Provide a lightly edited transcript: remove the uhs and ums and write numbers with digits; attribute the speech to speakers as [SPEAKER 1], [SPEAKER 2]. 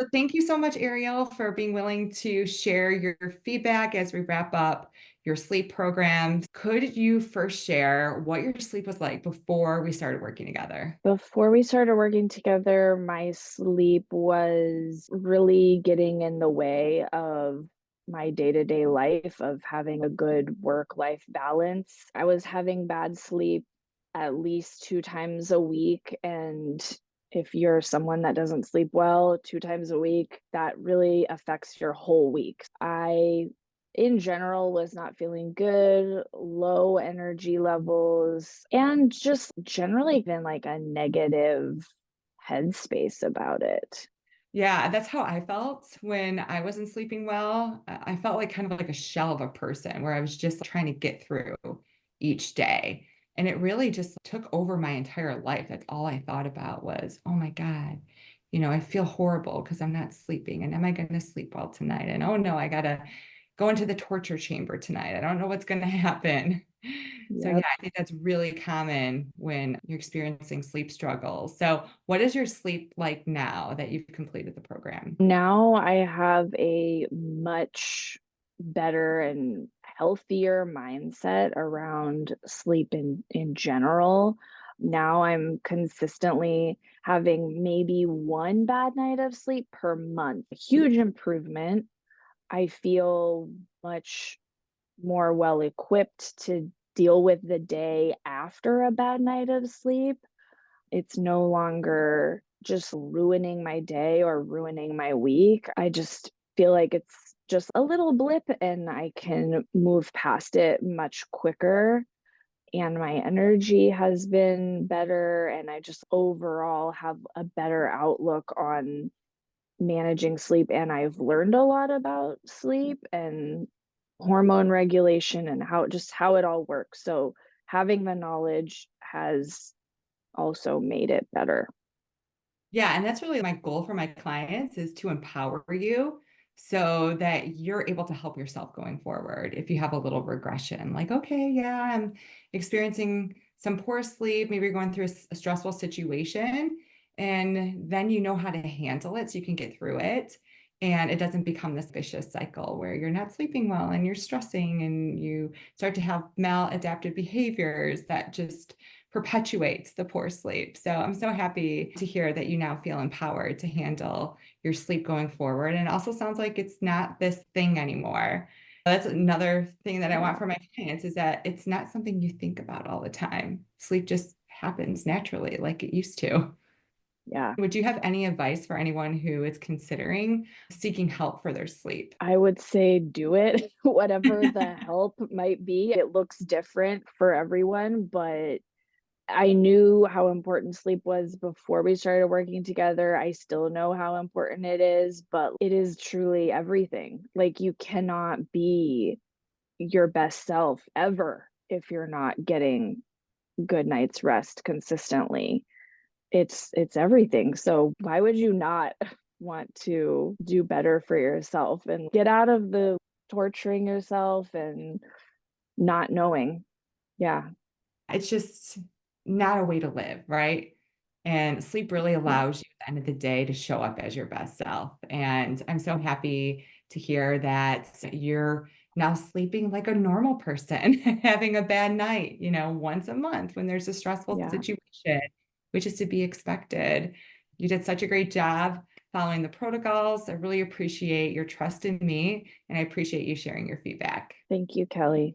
[SPEAKER 1] So thank you so much, Ariel, for being willing to share your feedback as we wrap up your sleep program. Could you first share what your sleep was like before we started working together?
[SPEAKER 2] Before we started working together, my sleep was really getting in the way of my day-to-day life of having a good work-life balance. I was having bad sleep at least 2 times a week, and if you're someone that doesn't sleep well 2 times a week, that really affects your whole week. I in general was not feeling good, low energy levels, and just generally been like a negative headspace about it.
[SPEAKER 1] Yeah, that's how I felt when I wasn't sleeping well. I felt like kind of like a shell of a person where I was just trying to get through each day. And it really just took over my entire life. That's all I thought about was, oh my God, I feel horrible because I'm not sleeping. And am I going to sleep well tonight? And oh no, I got to go into the torture chamber tonight. I don't know what's going to happen. So yeah,
[SPEAKER 2] Yep.
[SPEAKER 1] I think that's really common when you're experiencing sleep struggles. So what is your sleep like now that you've completed the program?
[SPEAKER 2] Now I have a much better and healthier mindset around sleep in general. Now I'm consistently having maybe one bad night of sleep per month. A huge improvement. I feel much more well equipped to deal with the day after a bad night of sleep. It's no longer just ruining my day or ruining my week. I just feel like it's just a little blip and I can move past it much quicker. And my energy has been better. And I just overall have a better outlook on managing sleep. And I've learned a lot about sleep and hormone regulation and how it all works. So having the knowledge has also made it better.
[SPEAKER 1] Yeah, and that's really my goal for my clients is to empower you so that you're able to help yourself going forward. If you have a little regression, like, okay, yeah, I'm experiencing some poor sleep, maybe you're going through a stressful situation, and then you know how to handle it so you can get through it. And it doesn't become this vicious cycle where you're not sleeping well and you're stressing and you start to have maladaptive behaviors that just perpetuates the poor sleep. So I'm so happy to hear that you now feel empowered to handle your sleep going forward. And it also sounds like it's not this thing anymore. That's another thing that I want
[SPEAKER 2] Yeah.
[SPEAKER 1] for my clients is that it's not something you think about all the time. Sleep just happens naturally like it used to.
[SPEAKER 2] Yeah.
[SPEAKER 1] Would you have any advice for anyone who is considering seeking help for their sleep?
[SPEAKER 2] I would say do it, whatever the help might be. It looks different for everyone, but I knew how important sleep was before we started working together. I still know how important it is, but it is truly everything. Like, you cannot be your best self ever if you're not getting good night's rest consistently. It's everything. So why would you not want to do better for yourself and get out of the torturing yourself and not knowing? Yeah.
[SPEAKER 1] It's just not a way to live, right? And sleep really
[SPEAKER 2] Yeah.
[SPEAKER 1] allows you at the end of the day to show up as your best self. And I'm so happy to hear that you're now sleeping like a normal person, having a bad night, once a month when there's a stressful
[SPEAKER 2] Yeah.
[SPEAKER 1] situation, which is to be expected. You did such a great job following the protocols. I really appreciate your trust in me, and I appreciate you sharing your feedback.
[SPEAKER 2] Thank you, Kelly.